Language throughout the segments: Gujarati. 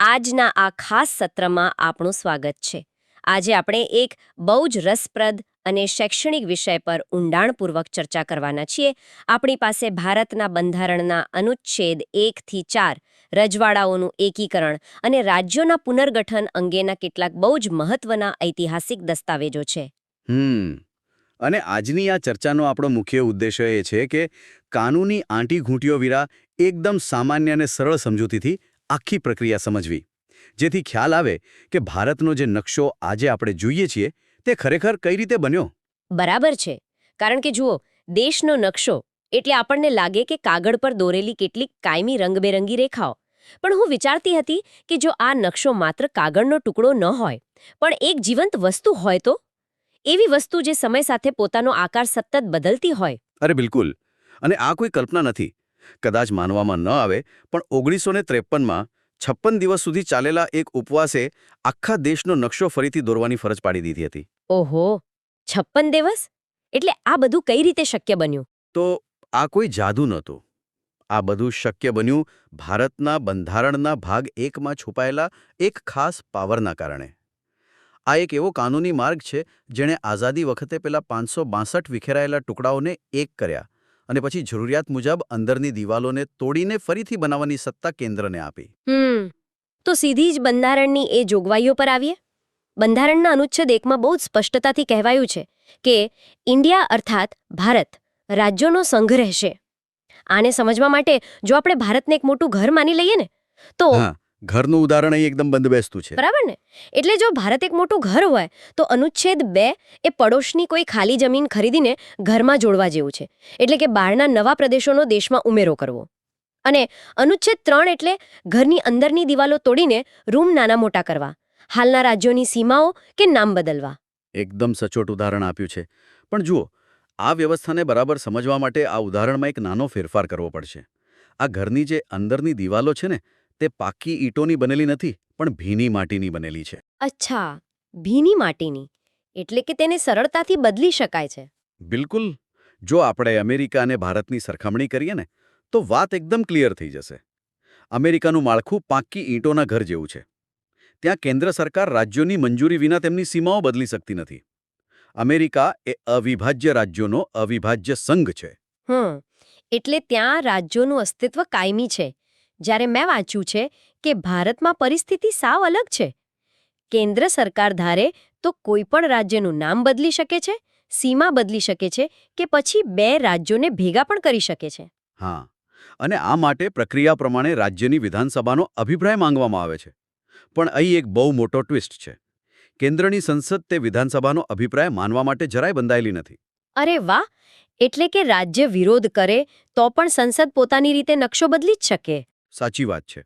આજના આ ખાસ સત્રમાં આપણું સ્વાગત છે. આજે આપણે એક બહુ જ રસપ્રદ અને શૈક્ષણિક વિષય પર ઊંડાણપૂર્વક ચર્ચા કરવાના છીએ. આપણી પાસે ભારતના બંધારણના અનુચ્છેદ 1 થી 4 રજવાડાઓનું એકીકરણ અને રાજ્યોના પુનર્ગઠન અંગેના કેટલાક બહુ જ મહત્વના ઐતિહાસિક દસ્તાવેજો છે. અને આજની આ ચર્ચાનો આપણો મુખ્ય ઉદ્દેશ્ય એ છે કે કાનૂની આંટીઘૂંટીઓ વિના એકદમ સામાન્ય અને સરળ સમજૂતીથી આખી પ્રક્રિયા સમજવી, જેથી ખ્યાલ આવે કે ભારતનો જે નકશો આજે આપણે જોઈએ છીએ તે ખરેખર કઈ રીતે બન્યો. બરાબર છે. કારણ કે જુઓ, દેશનો નકશો એટલે આપણને લાગે કે કાગળ પર દોરેલી કેટલીક કાયમી રંગબેરંગી રેખાઓ. પણ હું વિચારતી હતી કે જો આ નકશો માત્ર કાગળનો ટુકડો ન હોય પણ એક જીવંત વસ્તુ હોય તો, એવી વસ્તુ જે સમય સાથે પોતાનો આકાર સતત બદલતી હોય. અરે બિલકુલ. અને આ કોઈ કલ્પના નથી. કદાચ માનવામાં ન આવે પણ 1953માં 56 દિવસ સુધી ચાલેલા એક ઉપવાસે આખા દેશનો નકશો ફરીથી દોરવાની ફરજ પાડી દીધી હતી. ઓહો, 56 દિવસ? એટલે આ બધું કઈ રીતે શક્ય બન્યું? તો આ કોઈ જાદુ નહોતું. આ બધું શક્ય બન્યું ભારતના બંધારણના ભાગ 1માં છુપાયેલા એક ખાસ પાવરના કારણે. આ એક એવો કાનૂની માર્ગ છે જેણે આઝાદી વખતે પેલા 562 વિખેરાયેલા ટુકડાઓને એક કર્યા અને પછી જરૂરિયાત મુજબ અંદરની દિવાલોને તોડીને ફરીથી બનાવવાની સત્તા કેન્દ્રને આપી. તો સીધી જ બંધારણની એ જોગવાઈઓ પર આવીએ. બંધારણના અનુચ્છેદ 1માં બહુ જ સ્પષ્ટતાથી કહેવાયું છે કે ઇન્ડિયા અર્થાત ભારત રાજ્યોનો સંઘ રહેશે. આને સમજવા માટે જો આપણે ભારતને એક મોટું ઘર માની લઈએ ને તો ઘરનું ઉદાહરણ અહીં એકદમ બંધબેસતું છે. બરાબર ને? એટલે જો ભારત એક મોટું ઘર હોય તો અનુચ્છેદ 2 એ પડોશની કોઈ ખાલી જમીન ખરીદીને ઘરમાં જોડવા જેવું છે. એટલે કે બહારના નવા પ્રદેશોનો દેશમાં ઉમેરો કરવો. અને અનુચ્છેદ 3 એટલે ઘરની અંદરની દિવાલો તોડીને રૂમ નાના મોટા કરવા, હાલના રાજ્યોની સીમાઓ કે નામ બદલવા. એકદમ સચોટ ઉદાહરણ આપ્યું છે. પણ જુઓ, આ વ્યવસ્થાને બરાબર સમજવા માટે આ ઉદાહરણમાં એક નાનો ફેરફાર કરવો પડશે. આ ઘરની જે અંદરની દિવાલો છે ને, તે પાક્કી ઈંટોની બનેલી નથી પણ ભીની માટીની બનેલી છે. અચ્છા, ભીની માટીની. એટલે કે તેને સરળતાથી બદલી શકાય છે. બિલકુલ. જો આપણે અમેરિકા અને ભારતની સરખામણી કરીએ ને તો વાત એકદમ ક્લિયર થઈ જશે. અમેરિકાનું માળખું પાક્કી ઈંટોના ઘર જેવું છે. ત્યાં કેન્દ્ર સરકાર રાજ્યોની મંજૂરી વિના તેમની સીમાઓ બદલી શકતી નથી. અમેરિકા એ અવિભાજ્ય રાજ્યોનો અવિભાજ્ય સંઘ છે. એટલે ત્યાં રાજ્યોનું અસ્તિત્વ કાયમી છે. જ્યારે મેં વાંચ્યું છે કે ભારતમાં પરિસ્થિતિ સાવ અલગ છે. કેન્દ્ર સરકાર ધારે તો કોઈ પણ રાજ્યનું નામ બદલી શકે છે, સીમા બદલી શકે છે કે પછી 2 રાજ્યોને ભેગા પણ કરી શકે છે. હા, અને આ માટે પ્રક્રિયા પ્રમાણે રાજ્યની વિધાનસભાનો અભિપ્રાય માંગવામાં આવે છે. પણ અહીં એક બહુ મોટો ટ્વિસ્ટ છે. કેન્દ્રની સંસદ તે વિધાનસભાનો અભિપ્રાય માનવા માટે જરાય બંધાયેલી નથી. અરે વાહ! એટલે કે રાજ્ય વિરોધ કરે તો પણ સંસદ પોતાની રીતે નકશો બદલી જ શકે. સાચી વાત છે.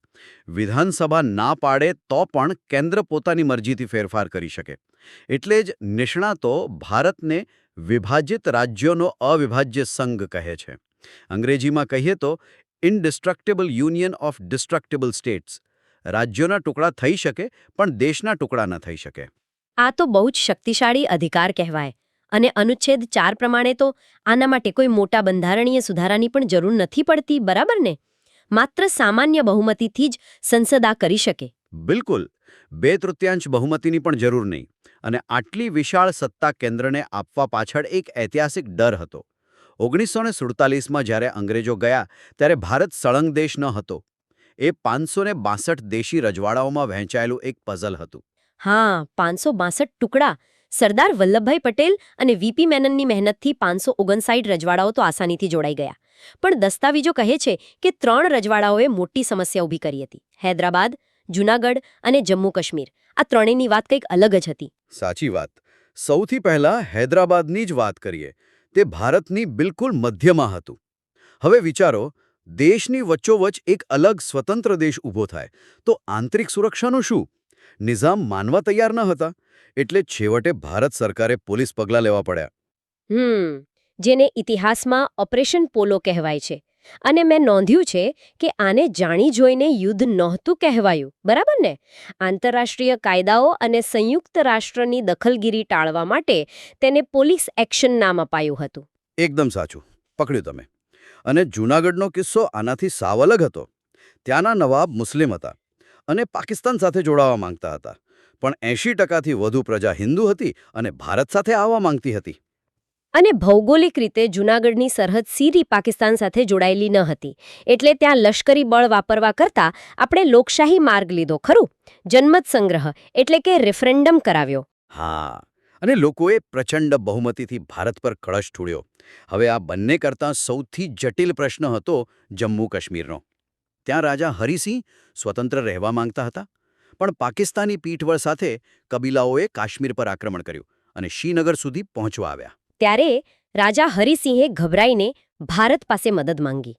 વિધાનસભા ના પાડે તો પણ કેન્દ્ર પોતાની મરજીથી ફેરફાર કરી શકે. એટલે જ નિષ્ણાતો ભારતને વિભાજિત રાજ્યોનો અવિભાજ્ય સંઘ કહે છે. અંગ્રેજીમાં કહીએ તો ઇનડિસ્ટ્રક્ટેબલ યુનિયન ઓફ ડિસ્ટ્રક્ટેબલ સ્ટેટ્સ. રાજ્યોના ટુકડા થઈ શકે પણ દેશના ટુકડા ન થઈ શકે. આ તો બહુ જ શક્તિશાળી અધિકાર કહેવાય. અને અનુચ્છેદ 4 પ્રમાણે તો આના માટે કોઈ મોટા બંધારણીય સુધારાની પણ જરૂર નથી પડતી, બરાબર ને? માત્ર સામાન્ય બહુમતીથી જ સંસદ આ કરી શકે. બિલકુલ. 2/3 બહુમતીની પણ જરૂર નહીં. અને આટલી વિશાળ સત્તા કેન્દ્રને આપવા પાછળ એક ઐતિહાસિક ડર હતો. 1947માં જ્યારે અંગ્રેજો ગયા ત્યારે ભારત સળંગ દેશ ન હતો. એ 562 દેશી રજવાડાઓમાં વહેંચાયેલું એક પઝલ હતું. હા, 562 ટુકડા. સરદાર વલ્લભભાઈ પટેલ અને વીપી મેનનની મહેનતથી 559 રજવાડાઓ તો આસાનીથી જોડાઈ ગયા. પણ દસ્તાવેજો કહે છે કે 3 રજવાડાઓએ મોટી સમસ્યા ઊભી કરી હતી. હૈદરાબાદ, જૂનાગઢ અને જમ્મુ કાશ્મીર. આ ત્રણેયની વાત કંઈક અલગ જ હતી. સાચી વાત. સૌથી પહેલા હૈદરાબાદની જ વાત કરીએ. તે ભારતની બિલકુલ મધ્યમાં હતું. હવે વિચારો, દેશની વચ્ચોવચ્ચ એક અલગ સ્વતંત્ર દેશ ઊભો થાય તો આંતરિક સુરક્ષાનું શું? નિઝામ માનવા તૈયાર ન હતા. એટલે છેવટે ભારત સરકારે પોલીસ પગલાં લેવા પડ્યા. જેને ઇતિહાસમાં ઓપરેશન પોલો કહેવાય છે. અને મેં નોંધ્યું છે કે આને જાણી જોઈને યુદ્ધ નહોતું કહેવાયું, બરાબર ને? આંતરરાષ્ટ્રીય કાયદાઓ અને સંયુક્ત રાષ્ટ્રની દખલગીરી ટાળવા માટે તેને પોલીસ એક્શન નામ અપાયું હતું. એકદમ સાચું પકડ્યું તમે. અને જૂનાગઢનો કિસ્સો આનાથી સાવ અલગ હતો. ત્યાંના નવાબ મુસ્લિમ હતા. અને પાકિસ્તાન સાથે જોડાવા માંગતા હતા. પણ 80%થી વધુ પ્રજા હિન્દુ હતી અને ભારત સાથે આવવા માંગતી હતી. અને ભૌગોલિક રીતે જૂનાગઢની સરહદ સીધી પાકિસ્તાન સાથે જોડાયેલી ન હતી, એટલે ત્યાં લશ્કરી બળ વાપરવા કરતાં આપણે લોકશાહી માર્ગ લીધો, ખરું? જનમત સંગ્રહ એટલે કે રેફરેન્ડમ કરાવ્યો. હા, અને લોકોએ પ્રચંડ બહુમતીથી ભારત પર કળશ ઠૂળ્યો. હવે આ બંને કરતાં સૌથી જટિલ પ્રશ્ન હતો જમ્મુ કાશ્મીરનો. ત્યાં રાજા હરિસિંહ સ્વતંત્ર રહેવા માંગતા હતા, પણ પાકિસ્તાની પીઠબળ સાથે કબીલાઓએ કાશ્મીર પર આક્રમણ કર્યું અને શ્રીનગર સુધી પહોંચવા આવ્યા. ત્યારે રાજા હરિસિંહે ગભરાઈને ભારત પાસે મદદ માંગી.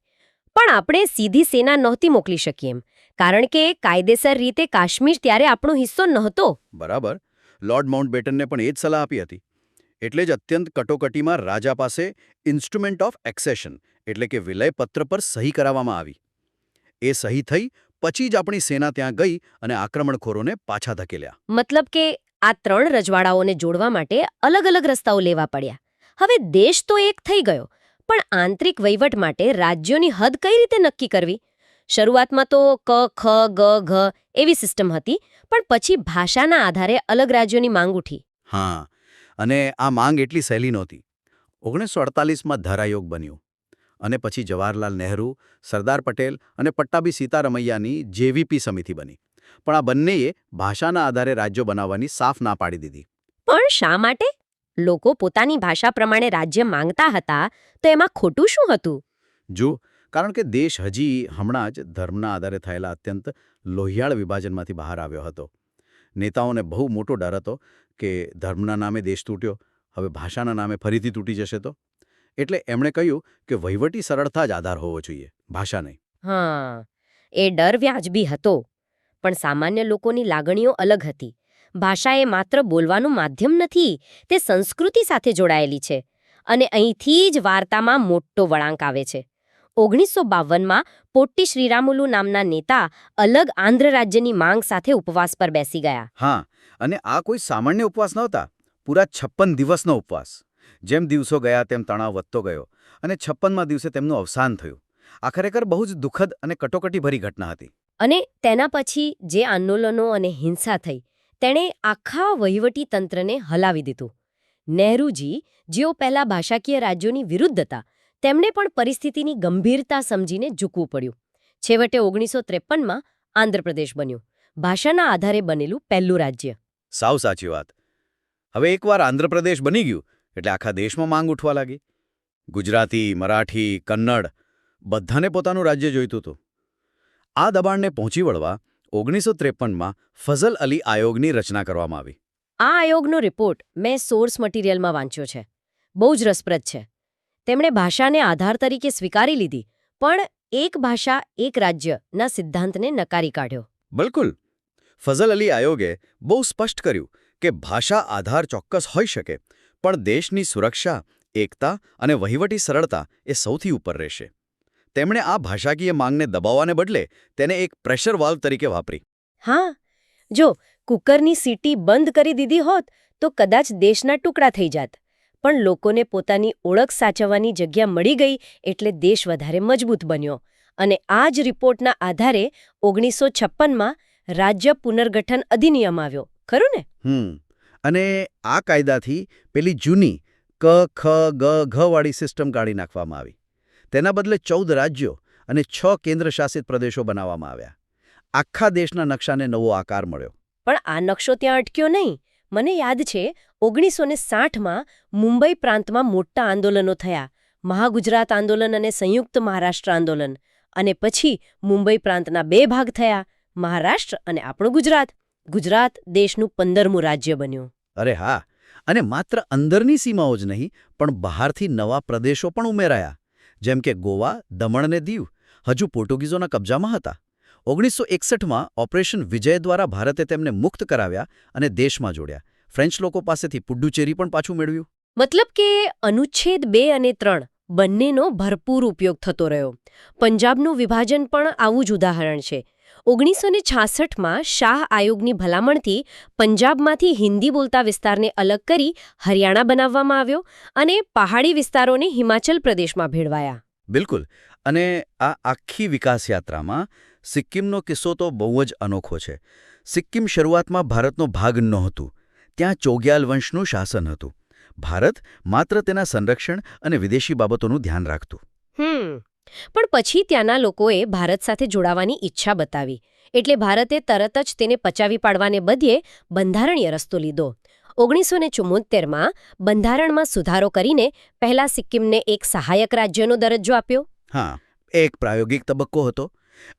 પણ આપણે સીધી સેના નહોતી મોકલી શકીએ એમ, કારણ કે કાયદેસર રીતે કાશ્મીર ત્યારે આપણો હિસ્સો નહોતો. બરાબર. લોર્ડ માઉન્ટબેટનને પણ એ જ સલાહ આપી હતી. એટલે જ અત્યંત કટોકટીમાં રાજા પાસે ઇન્સ્ટ્રુમેન્ટ ઓફ એક્સેશન એટલે કે વિલયપત્ર પર સહી કરાવવામાં આવી. એ સહી થઈ પછી જ આપણી સેના ત્યાં ગઈ અને આક્રમણખોરોને પાછા ધકેલ્યા. મતલબ કે આ ત્રણ રજવાડાઓને જોડવા માટે અલગ અલગ રસ્તાઓ લેવા પડ્યા. હવે દેશ તો એક થઈ ગયો, પણ આંતરિક વહીવટ માટે રાજ્યોની હદ કઈ રીતે નક્કી કરવી? શરૂઆતમાં તો ક ખ ગ ઘ એવી સિસ્ટમ હતી, પણ પછી ભાષાના આધારે અલગ રાજ્યોની માંગ ઉઠી. હા, અને આ માંગ એટલી સહેલી નહોતી. 1948માં ધારાયોગ બન્યું અને પછી જવાહરલાલ નહેરુ, સરદાર પટેલ અને પટ્ટાભી સીતારમૈયાની જેવીપી સમિતિ બની. પણ આ બંનેએ ભાષાના આધારે રાજ્યો બનાવવાની સાફ ના પાડી દીધી. પણ શા માટે? લોકો પોતાની ભાષા પ્રમાણે રાજ્ય માંગતા હતા, તો એમાં ખોટું શું હતું? જો, કારણ કે દેશ હજી હમણાં જ ધર્મના આધારે થયેલા અત્યંત લોહિયાળ વિભાજનમાંથી બહાર આવ્યો હતો. નેતાઓને બહુ મોટો ડર હતો કે ધર્મના નામે દેશ તૂટ્યો, હવે ભાષાના નામે ફરીથી તૂટી જશે તો. એટલે એમણે કહ્યું કે વહીવટી સરળતા જ આધાર હોવો જોઈએ, ભાષા નહીં. હા, એ ડર વ્યાજબી હતો, પણ સામાન્ય લોકોની લાગણીઓ અલગ હતી. ભાષા એ માત્ર બોલવાનું માધ્યમ નથી, તે સંસ્કૃતિ સાથે જોડાયેલી છે. અને અહીંથી જ વાર્તામાં મોટો વળાંક આવે છે. 1952માં પોટ્ટી શ્રીરામુલુ નામના નેતા અલગ આંધ્ર રાજ્યની માંગ સાથે ઉપવાસ પર બેસી ગયા. હા, અને આ કોઈ સામાન્ય ઉપવાસ નહોતા. પૂરા 56 દિવસનો ઉપવાસ. જેમ દિવસો ગયા તેમ તણાવ વધતો ગયો અને 56મા દિવસે તેમનું અવસાન થયું. આ ખરેખર બહુ જ દુઃખદ અને કટોકટીભરી ઘટના હતી. અને તેના પછી જે આંદોલનો અને હિંસા થઈ, તેણે આખા વહીવટી તંત્રને હલાવી દીધું. નહેરુજી, જેઓ પહેલા ભાષાકીય રાજ્યોની વિરુદ્ધ હતા, તેમણે પણ પરિસ્થિતિની ગંભીરતા સમજીને ઝૂકવું પડ્યું. છેવટે 1953માં આંધ્રપ્રદેશ બન્યું, ભાષાના આધારે બનેલું પહેલું રાજ્ય. સાવ સાચી વાત. હવે એકવાર આંધ્રપ્રદેશ બની ગયું એટલે આખા દેશમાં માંગ ઉઠવા લાગી. ગુજરાતી, મરાઠી, કન્નડ બધાને પોતાનું રાજ્ય જોઈતું હતું. આ દબાણને પહોંચી વળવા 1953માં ફઝલ અલી આયોગની રચના કરવામાં આવી. આ આયોગનો રિપોર્ટ મેં સોર્સ મટીરિયલમાં વાંચ્યો છે. બહુ જ રસપ્રદ છે. તેમણે ભાષાને આધાર તરીકે સ્વીકારી લીધી, પણ એક ભાષા એક રાજ્યના સિદ્ધાંતને નકારી કાઢ્યો. બિલકુલ. ફઝલ અલી આયોગે બહુ સ્પષ્ટ કર્યું કે ભાષા આધાર ચોક્કસ હોઈ શકે, પણ દેશની સુરક્ષા, એકતા અને વહીવટી સરળતા એ સૌથી ઉપર રહેશે. તેમણે આ ભાષાકીય માંગને દબાવવાને બદલે તેને એક પ્રેશર વાલ્વ તરીકે વાપરી. હા, જો કુકરની સીટી બંધ કરી દીધી હોત તો કદાચ દેશના ટુકડા થઈ જાત. પણ લોકોને પોતાની ઓળખ સાચવવાની જગ્યા મળી ગઈ એટલે દેશ વધારે મજબૂત બન્યો. અને આ જ રિપોર્ટના આધારે 1956માં રાજ્ય પુનર્ગઠન અધિનિયમ આવ્યો, ખરું ને? અને આ કાયદાથી પેલી જૂની ક ખ ગ ઘ વાળી સિસ્ટમ કાઢી નાખવામાં આવી. તેના બદલે 14 રાજ્યો અને 6 કેન્દ્રશાસિત પ્રદેશો બનાવવામાં આવ્યા. આખા દેશના નકશાને નવો આકાર મળ્યો. પણ આ નકશો ત્યાં અટક્યો નહીં. મને યાદ છે 1960માં મુંબઈ પ્રાંતમાં મોટા આંદોલનો થયા, મહાગુજરાત આંદોલન અને સંયુક્ત મહારાષ્ટ્ર આંદોલન. અને પછી મુંબઈ પ્રાંતના 2 ભાગ થયા, મહારાષ્ટ્ર અને આપણું ગુજરાત. ગુજરાત દેશનું 15મું રાજ્ય બન્યું. અરે હા, અને માત્ર અંદરની સીમાઓ જ નહીં, પણ બહારથી નવા પ્રદેશો પણ ઉમેરાયા. જેમ કે ગોવા, દમણ અને દીવ હજુ પોર્ટુગીઝોના કબજામાં હતા. 1961માં ઓપરેશન વિજય દ્વારા ભારતે તેમને મુક્ત કરાવ્યા અને દેશમાં જોડ્યા. ફ્રેન્ચ લોકો પાસેથી પુડ્ડુચેરી પણ પાછું મેળવ્યું. મતલબ કે અનુચ્છેદ 2 અને 3 બંનેનો ભરપૂર ઉપયોગ થતો રહ્યો. પંજાબનું વિભાજન પણ આવું જ ઉદાહરણ છે. 1966માં શાહ આયોગની ભલામણથી પંજાબમાંથી હિન્દી બોલતા વિસ્તારને અલગ કરી હરિયાણા બનાવવામાં આવ્યો અને પહાડી વિસ્તારોને હિમાચલ પ્રદેશમાં ભેળવાયા. બિલકુલ. અને આ આખી વિકાસ યાત્રામાં સિક્કિમનો કિસ્સો તો બહુ જ અનોખો છે. સિક્કિમ શરૂઆતમાં ભારતનો ભાગ નહોતું. ત્યાં ચોગ્યાલ વંશનું શાસન હતું. ભારત માત્ર તેના સંરક્ષણ અને વિદેશી બાબતોનું ધ્યાન રાખતું. પણ પછી ત્યાંના લોકોએ ભારત સાથે જોડાવાની ઈચ્છા બતાવી એટલે ભારતે તરત જ તેને પચાવી પાડવાને બદલે બંધારણીય રસ્તો લીધો. 1974માં બંધારણમાં સુધારો કરીને પહેલા સિક્કિમને એક સહાયક રાજ્યનો દરજ્જો આપ્યો. હા, એક પ્રાયોગિક તબક્કો હતો.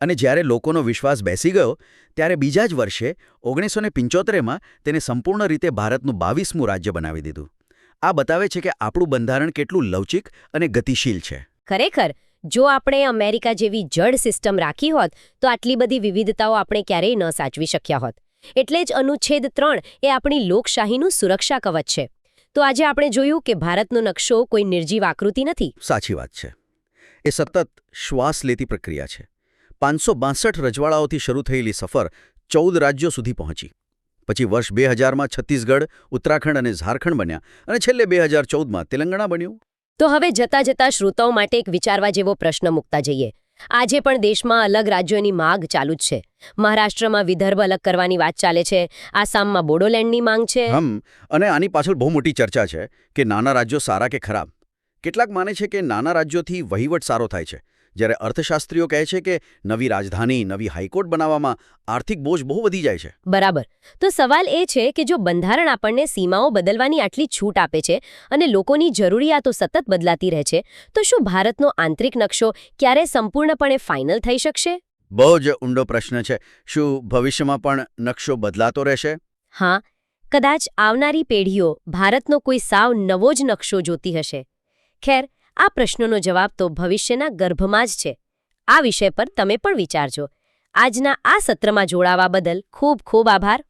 અને જ્યારે લોકોનો વિશ્વાસ બેસી ગયો ત્યારે બીજા જ વર્ષે 1975માં તેને સંપૂર્ણ રીતે ભારતનું 22મું રાજ્ય બનાવી દીધું. આ બતાવે છે કે આપણું બંધારણ કેટલું લવચિક અને ગતિશીલ છે. ખરેખર જો આપણે અમેરિકા જેવી જડ સિસ્ટમ રાખી હોત તો આટલી બધી વિવિધતાઓ આપણે ક્યારેય ન સાચવી શક્યા હોત. એટલે જ અનુચ્છેદ 3 એ આપણી લોકશાહીનું સુરક્ષા કવચ છે. તો આજે આપણે જોયું કે ભારતનો નકશો કોઈ નિર્જીવ આકૃતિ નથી. સાચી વાત છે. એ સતત શ્વાસ લેતી પ્રક્રિયા છે. 562 રજવાડાઓથી શરૂ થયેલી સફર 14 રાજ્યો સુધી પહોંચી. પછી વર્ષ 2000માં છત્તીસગઢ, ઉત્તરાખંડ અને ઝારખંડ બન્યા અને છેલ્લે 2014માં તેલંગાણા બન્યું. તો હવે જતા જતા શ્રોતાઓ માટે એક વિચારવા જેવો પ્રશ્ન મૂકતા જઈએ. આજે પણ દેશમાં અલગ રાજ્યોની માગ ચાલુ જ છે. મહારાષ્ટ્રમાં વિદર્ભ અલગ કરવાની વાત ચાલે છે. આસામમાં બોડોલેન્ડની માંગ છે. અને આની પાછળ બહુ મોટી ચર્ચા છે કે નાના રાજ્યો સારા કે ખરાબ. કેટલાક માને છે કે નાના રાજ્યોથી વહીવટ સારો થાય છે, જ્યારે અર્થશાસ્ત્રીઓ કહે છે કે નવી રાજધાની, નવી હાઈકોર્ટ બનાવવામાં આર્થિક બોજ બહુ વધી જાય છે. બરાબર. તો સવાલ એ છે કે જો બંધારણ આપણને સીમાઓ બદલવાની આટલી છૂટ આપે છે અને લોકોની જરૂરિયાતો સતત બદલાતી રહે છે, તો શું ભારતનો આંતરિક નકશો ક્યારે સંપૂર્ણપણે ફાઇનલ થઈ શકશે? બહુ જ ઊંડો પ્રશ્ન છે. શું ભવિષ્યમાં પણ નકશો બદલાતો રહેશે? હા, કદાચ આવનારી પેઢીઓ ભારતનો કોઈ સાવ નવો જ નકશો જોતી હશે. ખેર, આ પ્રશ્નનો જવાબ તો ભવિષ્યના ગર્ભમાં જ છે. આ વિષય પર તમે પણ વિચારજો. આજના આ સત્રમાં જોડાવા બદલ ખૂબ ખૂબ આભાર.